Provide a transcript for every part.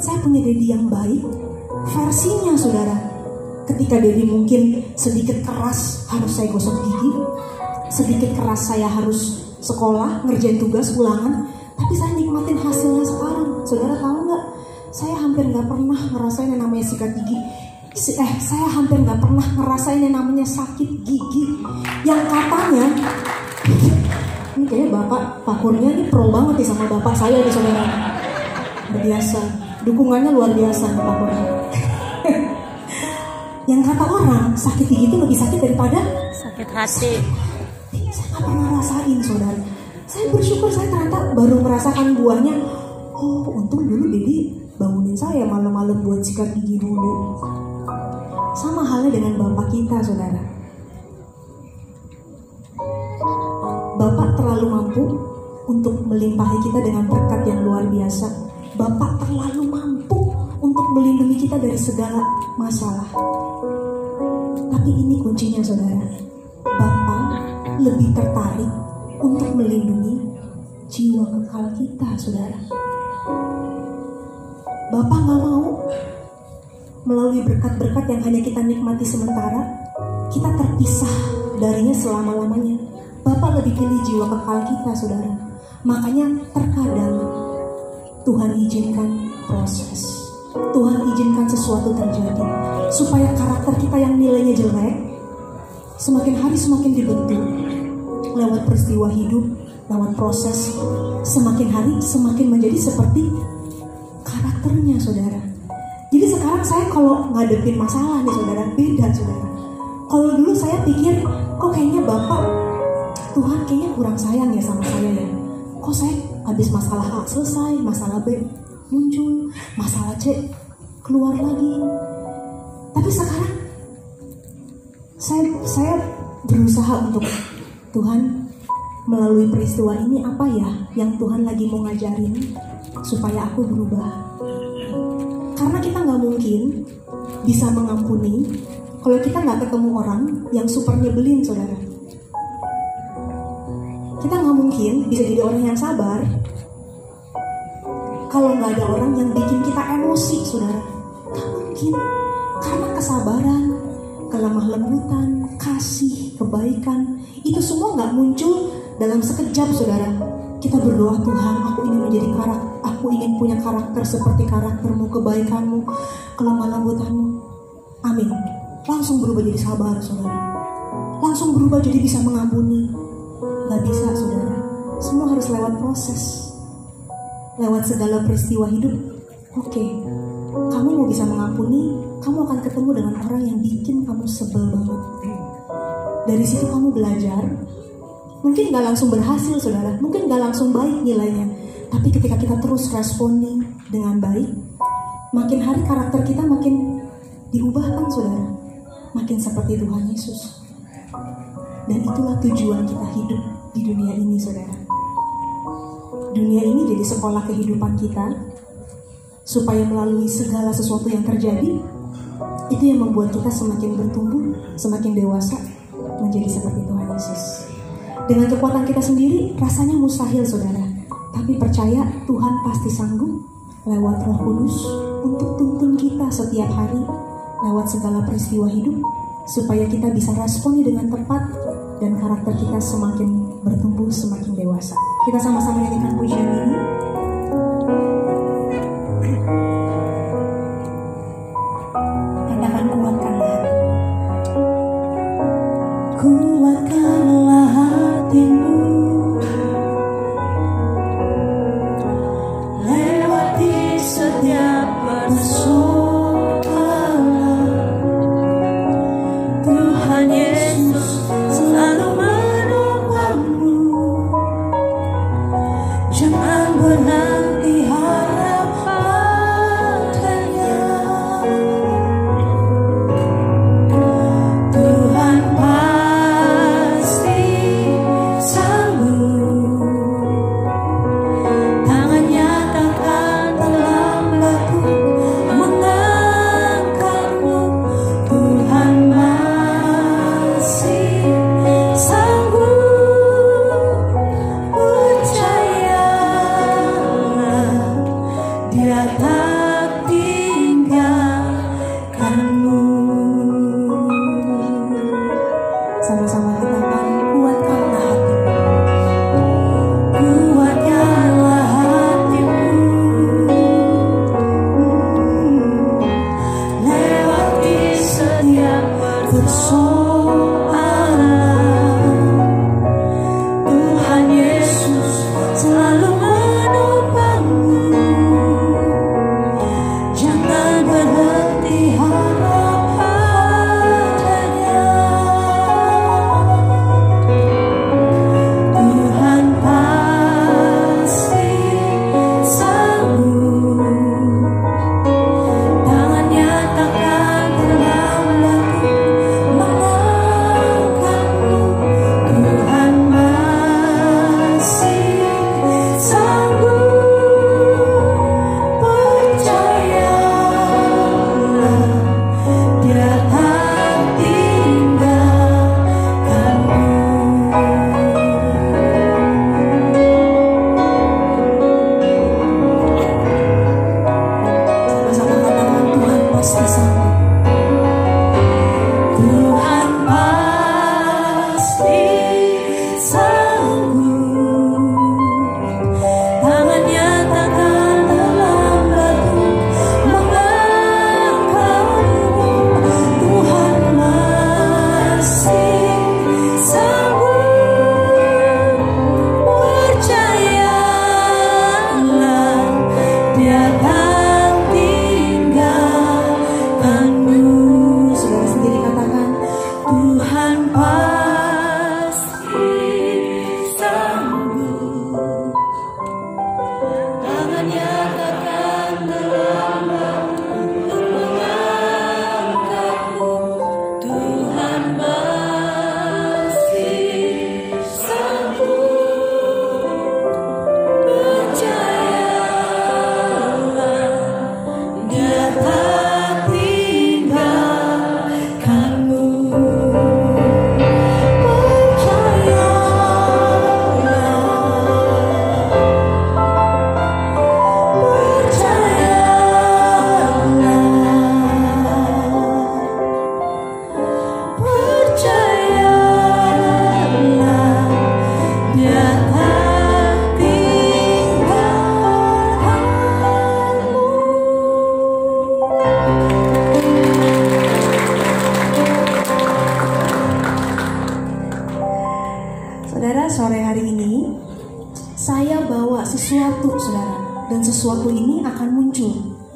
saya punya Dedi yang baik versinya saudara. Ketika Dedi mungkin sedikit keras harus saya gosok gigi, sedikit keras saya harus sekolah ngerjain tugas ulangan, tapi saya nikmatin hasilnya sekarang. Saudara tahu nggak? Saya hampir nggak pernah ngerasain yang namanya sikat gigi. Saya hampir nggak pernah ngerasain yang namanya sakit gigi. Yang katanya, ini kayaknya Pak Kurnia ini pro banget nih sama bapak saya nih saudara. Biasa, dukungannya luar biasa nih Pak Kurnia. Yang kata orang sakit gigi itu lebih sakit daripada sakit hati. Saya nggak pernah rasain saudara. Saya bersyukur saya ternyata baru merasakan buahnya. Oh untung dulu Dedi bangunin saya malam-malam buat sikat gigi dulu. Sama halnya dengan Bapak kita saudara. Bapak terlalu mampu untuk melimpahi kita dengan berkat yang luar biasa. Bapak terlalu mampu untuk melindungi kita dari segala masalah. Tapi ini kuncinya saudara. Bapak lebih tertarik untuk melindungi jiwa kekal kita saudara. Bapak gak mau melalui berkat-berkat yang hanya kita nikmati sementara, kita terpisah darinya selama-lamanya. Bapak lebih pilih jiwa kekal kita saudara. Makanya terkadang Tuhan izinkan proses, Tuhan izinkan sesuatu terjadi supaya karakter kita yang nilainya jelek semakin hari semakin dibentuk lewat peristiwa hidup, lewat proses. Semakin hari semakin menjadi seperti karakternya saudara. Jadi sekarang saya kalau ngadepin masalah nih saudara, beda saudara. Kalau dulu saya pikir kok kayaknya Bapak Tuhan kayaknya kurang sayang ya sama saya ya. Kok saya habis masalah A selesai, masalah B muncul, masalah C keluar lagi. Tapi sekarang saya berusaha untuk Tuhan melalui peristiwa ini apa ya yang Tuhan lagi mau ngajarin supaya aku berubah. Karena kita nggak mungkin bisa mengampuni kalau kita nggak ketemu orang yang super nyebelin saudara. Kita nggak mungkin bisa jadi orang yang sabar kalau nggak ada orang yang bikin kita emosi saudara. Nggak mungkin. Karena kesabaran, kelemah lembutan, kasih, kebaikan itu semua nggak muncul dalam sekejap saudara. Kita berdoa, Tuhan aku ingin menjadi karakter, aku ingin punya karakter seperti karaktermu, kebaikanmu, kelemah lembutanmu. Amin. Langsung berubah jadi sabar saudara. Langsung berubah jadi bisa mengampuni. Gak bisa saudara. Semua harus lewat proses, lewat segala peristiwa hidup. Oke, kamu mau bisa mengampuni, kamu akan ketemu dengan orang yang bikin kamu sebel banget. Dari situ kamu belajar. Mungkin gak langsung berhasil saudara, mungkin gak langsung baik nilainya. Tapi ketika kita terus responding dengan baik, makin hari karakter kita makin diubahkan saudara. Makin seperti Tuhan Yesus. Dan itulah tujuan kita hidup di dunia ini saudara. Dunia ini jadi sekolah kehidupan kita, supaya melalui segala sesuatu yang terjadi, itu yang membuat kita semakin bertumbuh, semakin dewasa, menjadi seperti Tuhan Yesus. Dengan kekuatan kita sendiri rasanya mustahil saudara. Tapi percaya Tuhan pasti sanggup lewat Roh Kudus untuk tuntun kita setiap hari lewat segala peristiwa hidup, supaya kita bisa responi dengan tepat dan karakter kita semakin bertumbuh, semakin dewasa. Kita sama-sama nyanyikan pujian ini. Katakan kuatkanlah, kuatkanlah hatimu, lewati setiap persoalan. Tuhan Yesus selalu menopangmu. Jangan pernah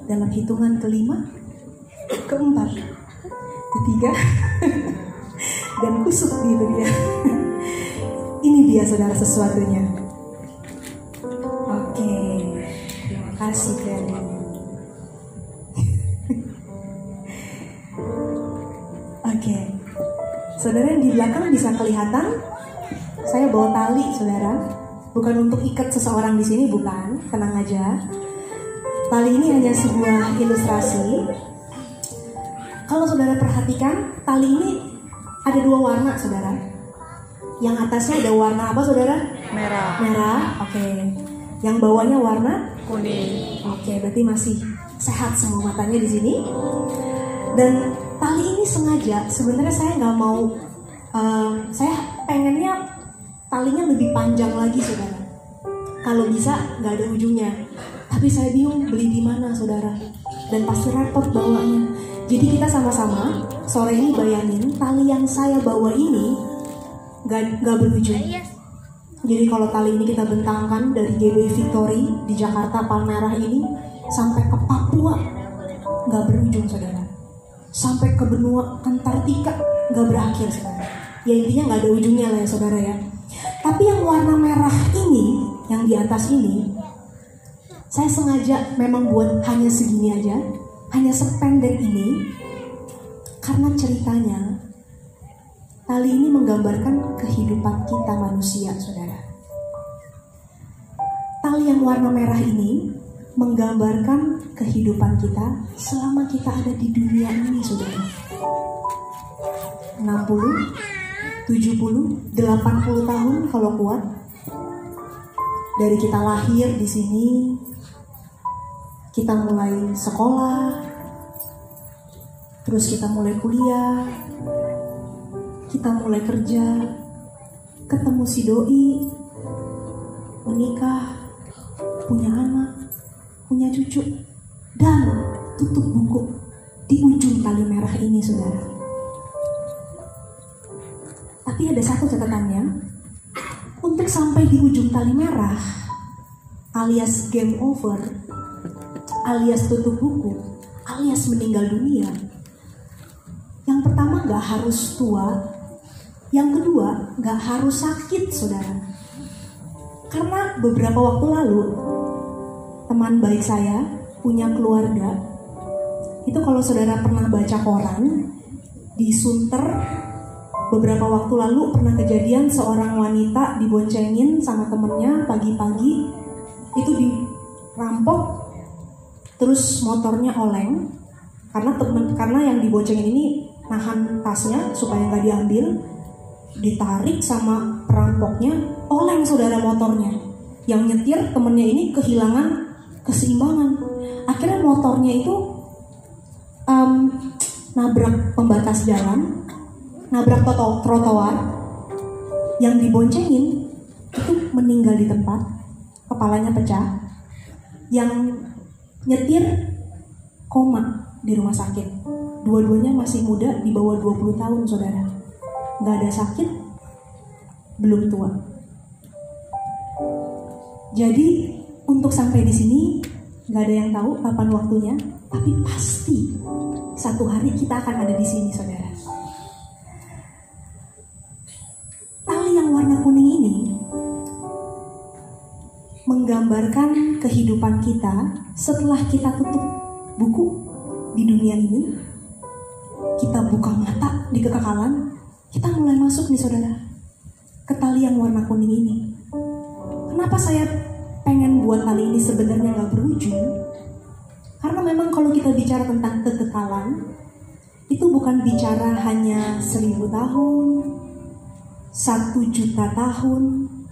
dalam hitungan kelima, keempat, ketiga, dan kusut gitu dia. Ini dia saudara sesuatunya. Oke, terima kasih Kelly. Oke, saudara yang di belakang bisa kelihatan, saya bawa tali saudara. Bukan untuk ikat seseorang di sini, bukan, tenang aja. Tali ini hanya sebuah ilustrasi. Kalau saudara perhatikan, tali ini ada dua warna saudara. Yang atasnya ada warna apa saudara? Merah. Merah, oke. Yang bawahnya warna Kuning. Oke, berarti masih sehat semua matanya di sini. Dan tali ini sengaja, sebenarnya saya nggak mau, saya pengennya talinya lebih panjang lagi saudara. Kalau bisa nggak ada ujungnya. Tapi saya bingung beli di mana saudara. Dan pasti repot bawanya. Jadi kita sama-sama sore ini bayangin tali yang saya bawa ini nggak berujung. Jadi kalau tali ini kita bentangkan dari GBI Victory di Jakarta Palmerah ini sampai ke Papua nggak berujung saudara. Sampai ke benua Antartika nggak berakhir saudara. Ya intinya nggak ada ujungnya lah ya saudara ya. Tapi yang warna merah ini, yang di atas ini, saya sengaja memang buat hanya segini aja, hanya sependek ini, karena ceritanya tali ini menggambarkan kehidupan kita manusia, saudara. Tali yang warna merah ini menggambarkan kehidupan kita selama kita ada di dunia ini, saudara. 60, 70, 80 tahun kalau kuat. Dari kita lahir di sini, kita mulai sekolah, terus kita mulai kuliah, kita mulai kerja, ketemu si doi, menikah, punya anak, punya cucu, dan tutup buku di ujung tali merah ini, saudara. Tapi ada satu catatannya, untuk sampai di ujung tali merah, alias game over, alias tutup buku, alias meninggal dunia. Yang pertama gak harus tua, yang kedua gak harus sakit saudara. Karena beberapa waktu lalu, teman baik saya punya keluarga, itu kalau saudara pernah baca koran, di Sunter beberapa waktu lalu pernah kejadian seorang wanita diboncengin sama temennya pagi-pagi, itu dirampok, terus motornya oleng karena yang diboncengin ini nahan tasnya supaya nggak diambil, ditarik sama perampoknya, oleng saudara motornya. Yang nyetir temennya ini kehilangan keseimbangan, akhirnya motornya itu nabrak pembatas jalan, nabrak trotoar. Yang diboncengin itu meninggal di tempat, kepalanya pecah. Yang nyetir koma di rumah sakit. Dua-duanya masih muda, di bawah 20 tahun saudara. Gak ada sakit, belum tua. Jadi untuk sampai di sini gak ada yang tahu kapan waktunya, tapi pasti satu hari kita akan ada di sini saudara. Tali yang warna kuning ini menggambarkan kehidupan kita setelah kita tutup buku di dunia ini. Kita buka mata di kekekalan, kita mulai masuk nih saudara ke tali yang warna kuning ini. Kenapa saya pengen buat tali ini sebenarnya gak berujung? Karena memang kalau kita bicara tentang kekekalan, itu bukan bicara hanya 1000 tahun, 1 juta tahun,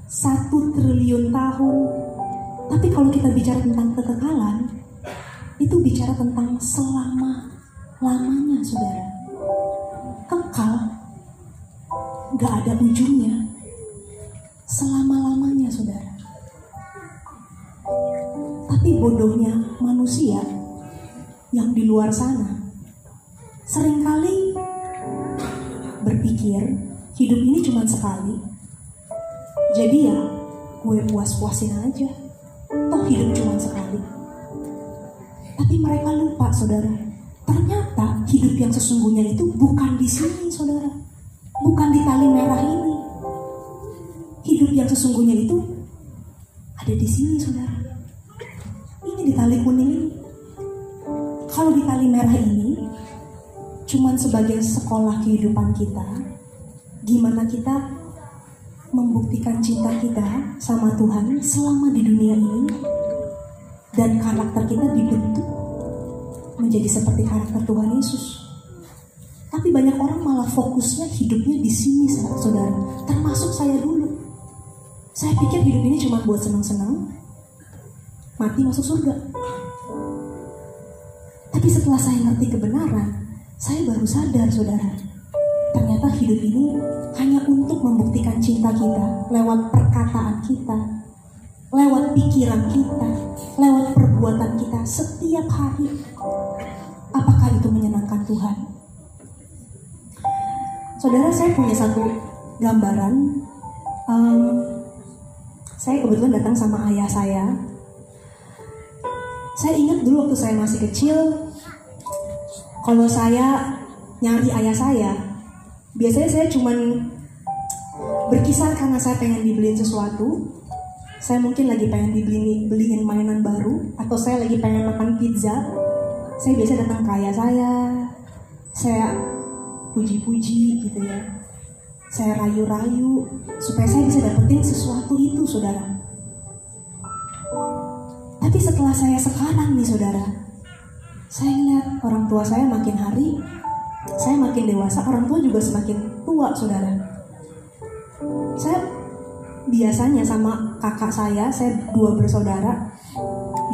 1 triliun tahun. Tapi kalau kita bicara tentang kekekalan, itu bicara tentang selama-lamanya saudara. Kekal, gak ada ujungnya, selama-lamanya saudara. Tapi bodohnya manusia yang di luar sana seringkali berpikir hidup ini cuma sekali, jadi ya gue puas-puasin aja, toh hidup cuma sekali. Tapi mereka lupa, saudara. Ternyata hidup yang sesungguhnya itu bukan di sini, saudara. Bukan di tali merah ini. Hidup yang sesungguhnya itu ada di sini, saudara. Ini di tali kuning ini. Kalau di tali merah ini cuman sebagai sekolah kehidupan kita, gimana kita membuktikan cinta kita sama Tuhan selama di dunia ini, dan karakter kita dibentuk menjadi seperti karakter Tuhan Yesus. Tapi banyak orang malah fokusnya hidupnya di sini, saudara. Termasuk saya dulu. Saya pikir hidup ini cuma buat senang-senang, mati masuk surga. Tapi setelah saya ngerti kebenaran, saya baru sadar, saudara. Ternyata hidup ini hanya untuk membuktikan cinta kita lewat perkataan kita, lewat pikiran kita, lewat perbuatan kita setiap hari. Apakah itu menyenangkan Tuhan? Saudara, saya punya satu gambaran. Saya kebetulan datang sama ayah saya. Saya ingat dulu waktu saya masih kecil, kalau saya nyari ayah saya, biasanya saya cuman berkisar karena saya pengen dibeliin sesuatu. Saya mungkin lagi pengen beliin mainan baru, atau saya lagi pengen makan pizza. Saya biasa datang ke ayah saya puji-puji gitu ya. Saya rayu-rayu supaya saya bisa dapetin sesuatu itu, saudara. Tapi setelah saya sekarang nih, saudara, saya lihat orang tua saya makin hari, saya makin dewasa, orang tua juga semakin tua, saudara. Saya biasanya sama kakak saya 2 bersaudara,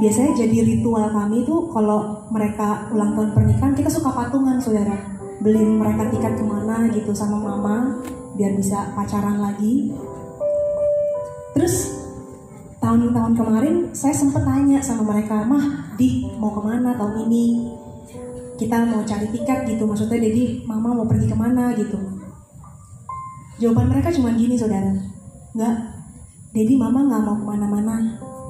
biasanya jadi ritual kami tuh kalau mereka ulang tahun pernikahan, kita suka patungan, saudara. Beliin mereka tiket kemana gitu sama mama, biar bisa pacaran lagi. Terus tahun-tahun kemarin saya sempet tanya sama mereka, "Mah, Dik, mau kemana tahun ini? Kita mau cari tiket gitu, maksudnya Dedi, mama mau pergi kemana gitu." Jawaban mereka cuma gini, saudara. "Enggak, Dedi, mama gak mau kemana-mana.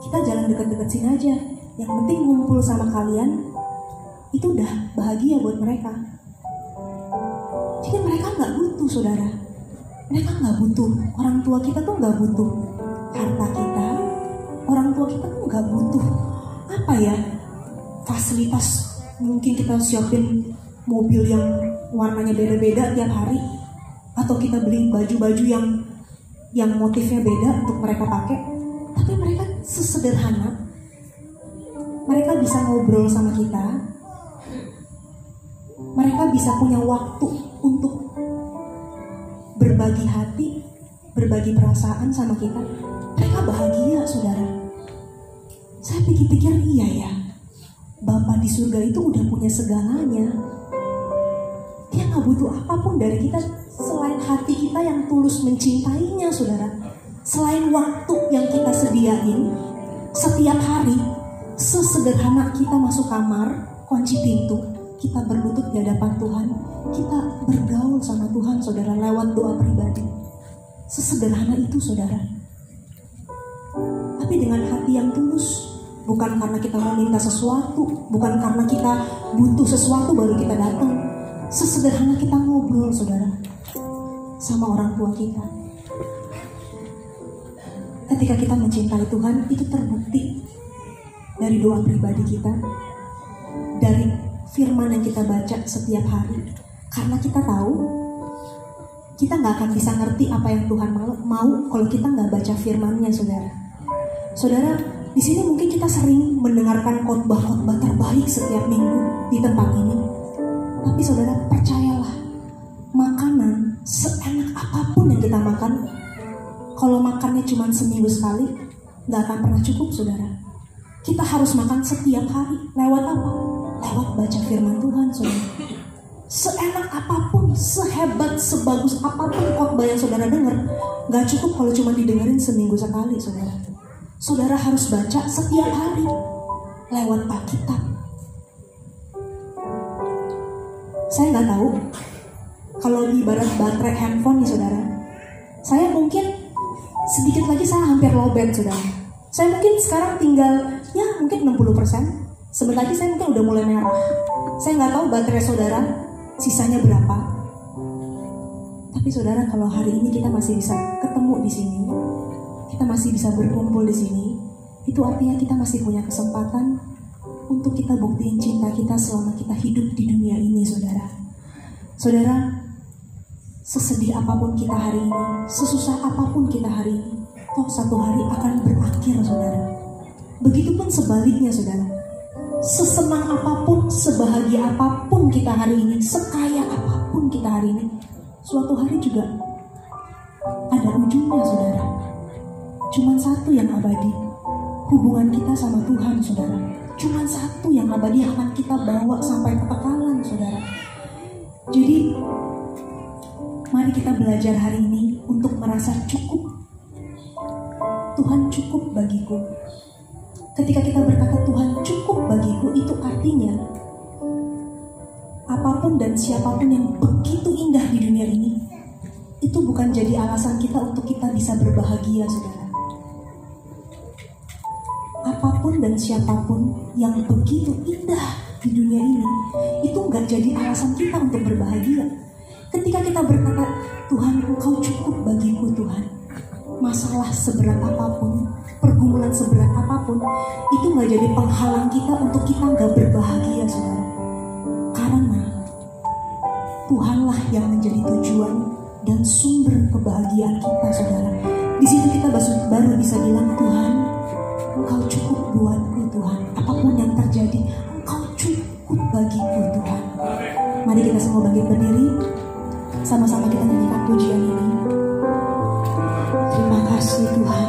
Kita jalan deket-deket sini aja. Yang penting ngumpul sama kalian, itu udah bahagia buat mereka." Jadi mereka gak butuh, saudara. Mereka gak butuh. Orang tua kita tuh gak butuh harta kita. Orang tua kita tuh gak butuh fasilitas. Mungkin kita siapin mobil yang warnanya beda-beda tiap hari, atau kita beli baju-baju yang motifnya beda untuk mereka pakai. Tapi mereka sesederhana, mereka bisa ngobrol sama kita, mereka bisa punya waktu untuk berbagi hati, berbagi perasaan sama kita. Mereka bahagia, saudara. Saya pikir-pikir, iya ya, Bapa di surga itu udah punya segalanya. Dia gak butuh apapun dari kita selain hati kita yang tulus mencintainya, saudara. Selain waktu yang kita sediain setiap hari, sesederhana kita masuk kamar, kunci pintu, kita berlutut di hadapan Tuhan, kita bergaul sama Tuhan, saudara, lewat doa pribadi. Sesederhana itu, saudara. Tapi dengan hati yang tulus, bukan karena kita mau minta sesuatu, bukan karena kita butuh sesuatu baru kita datang. Sesederhana kita ngobrol, saudara, sama orang tua kita. Ketika kita mencintai Tuhan, itu terbukti dari doa pribadi kita, dari firman yang kita baca setiap hari. Karena kita tahu, kita gak akan bisa ngerti apa yang Tuhan mau kalau kita gak baca firman-Nya, saudara. Saudara, di sini mungkin kita sering mendengarkan khotbah-khotbah terbaik setiap minggu di tempat ini. Tapi saudara, percayalah, makanan seenak apapun yang kita makan, kalau makannya cuma seminggu sekali, gak akan pernah cukup, saudara. Kita harus makan setiap hari. Lewat apa? Lewat baca firman Tuhan, saudara. Seenak apapun, sehebat, sebagus apapun khotbah yang saudara dengar, gak cukup kalau cuma didengerin seminggu sekali, saudara. Saudara harus baca setiap hari lewat Alkitab. Saya nggak tahu kalau di ibarat baterai handphone nih, saudara. Saya mungkin sedikit lagi saya hampir lowbat, saudara. Saya mungkin sekarang tinggal mungkin 60%. Sebentar lagi saya mungkin udah mulai merah. Saya nggak tahu baterai saudara sisanya berapa. Tapi saudara, kalau hari ini kita masih bisa ketemu di sini, kita masih bisa berkumpul di sini, itu artinya kita masih punya kesempatan untuk kita buktiin cinta kita selama kita hidup di dunia ini, saudara. Saudara, sesedih apapun kita hari ini, sesusah apapun kita hari ini, toh satu hari akan berakhir, saudara. Begitupun sebaliknya, saudara. Sesenang apapun, sebahagia apapun kita hari ini, sekaya apapun kita hari ini, suatu hari juga ada ujungnya, saudara. Cuman satu yang abadi, hubungan kita sama Tuhan, saudara. Cuman satu yang abadi akan kita bawa sampai kekekalan, saudara. Jadi mari kita belajar hari ini untuk merasa cukup. Tuhan cukup bagiku. Ketika kita berkata Tuhan cukup bagiku, itu artinya apapun dan siapapun yang begitu indah di dunia ini, itu bukan jadi alasan kita untuk kita bisa berbahagia, saudara. Apapun dan siapapun yang begitu indah di dunia ini, itu gak jadi alasan kita untuk berbahagia. Ketika kita berkata Tuhan Engkau cukup bagiku, Tuhan, masalah seberat apapun, pergumulan seberat apapun, itu gak jadi penghalang kita untuk kita gak berbahagia, saudara. Karena Tuhanlah yang menjadi tujuan dan sumber kebahagiaan kita, saudara. Di situ kita baru bisa bilang, Tuhan, Engkau cukup buatku, Tuhan. Apapun yang terjadi, Engkau cukup bagiku, Tuhan. Mari kita semua bangkit berdiri, sama-sama kita nyanyikan pujian ini. Terima kasih, Tuhan.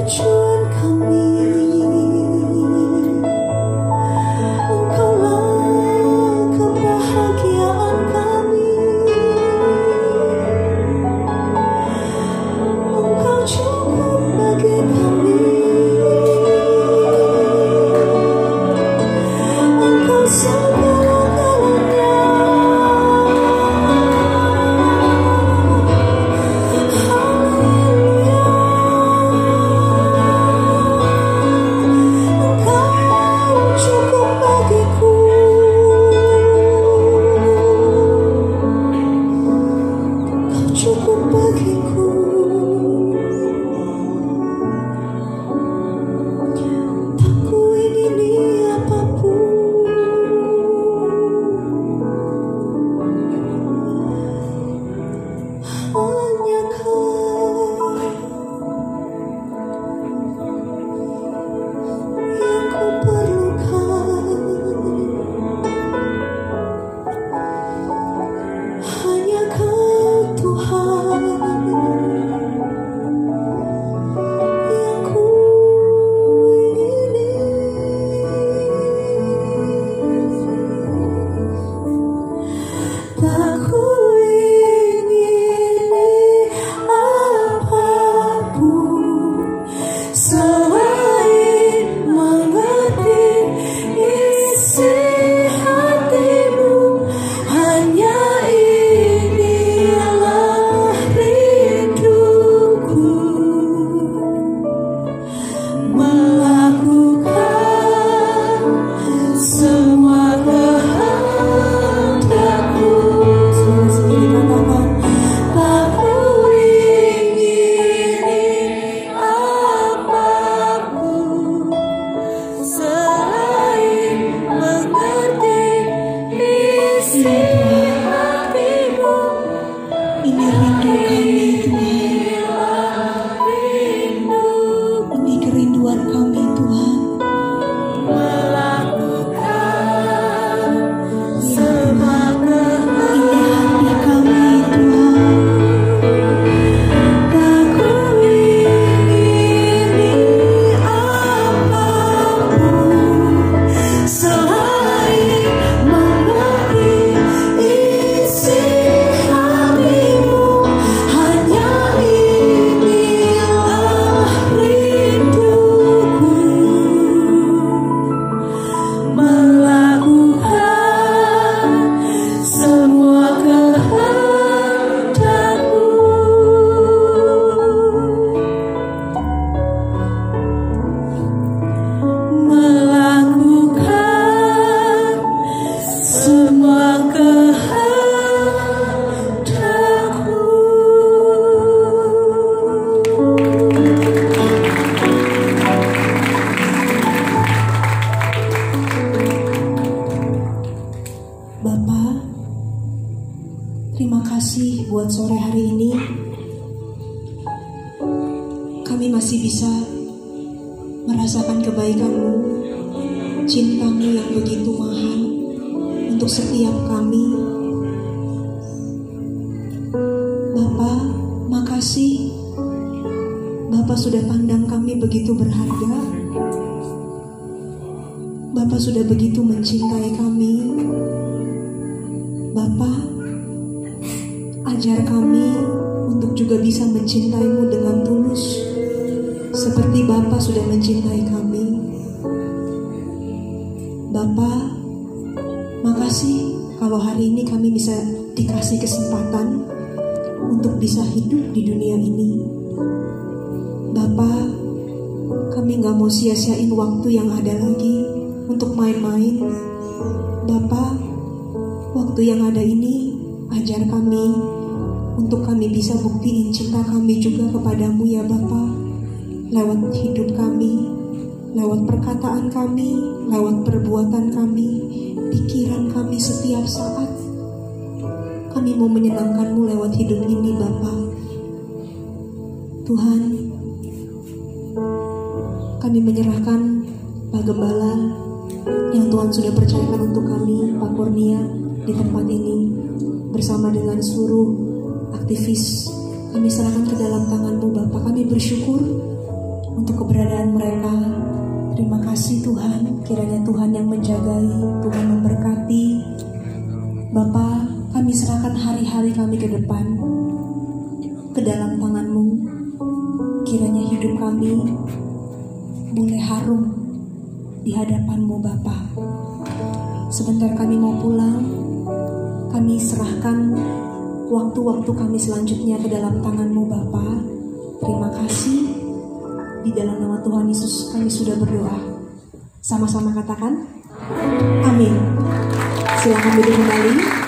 tujuan kami. Engkaulah kebahagiaan kami. Engkau cukup bagi kami. Engkau segala-galanya. Cukup bagiku. Tak ku ingini apapun, hanya Kau yang ku perlukan. Hanya Kau Tuhan yang ku ingini. Tak ku ingini apapun selain mengerti isi hatimu. Hanya inilah rinduku, melakukan semua kehendakmu. Tak ku ingini apapun selain mengerti isi hatimu. Ini rindu kami Tuhan. Ini kerinduan kami Tuhan. Melakukan semua kehendak. Ini hati kami Tuhan. Tak ku ingini apapun selain mengerti isi hatimu. Hanya inilah rinduku, melakukan semua kehendakmu. Melakukan semua kehendakmu. Bapa, terima kasih buat sore hari ini. Kami masih bisa merasakan kebaikan-Mu, cinta-Mu yang begitu mahal untuk setiap kami. Bapa, makasih Bapa sudah pandang kami begitu berharga. Bapa sudah begitu mencintai kami. Bapa, ajar kami untuk juga bisa mencintai-Mu dengan tulus, seperti Bapa sudah mencintai kami. Bapa, makasih kalau hari ini kami bisa dikasih kesempatan untuk bisa hidup di dunia ini. Bapa, kami gak mau sia-siain waktu yang ada lagi untuk main-main. Bapa, waktu yang ada ini ajar kami untuk kami bisa buktiin cinta kami juga kepadamu ya Bapa, lewat hidup kami, lewat perkataan kami, lewat perbuatan kami, pikiran kami setiap saat. Kami mau menyenangkan-Mu lewat hidup ini Bapa. Tuhan, kami menyerahkan Pak Gembala yang Tuhan sudah percayakan untuk kami, Pak Kurnia, di tempat ini bersama dengan seluruh aktivis. Kami serahkan ke dalam tangan-Mu Bapa. Kami bersyukur untuk keberadaan mereka. Terima kasih Tuhan, kiranya Tuhan yang menjagai, Tuhan memberkati. Bapa, kami serahkan hari-hari kami ke depan, ke dalam tangan-Mu. Kiranya hidup kami boleh harum di hadapan-Mu Bapa. Sebentar kami mau pulang, kami serahkan waktu-waktu kami selanjutnya ke dalam tangan-Mu Bapa. Terima kasih. Di dalam nama Tuhan Yesus kami sudah berdoa. Sama-sama katakan, amin. Silakan duduk kembali.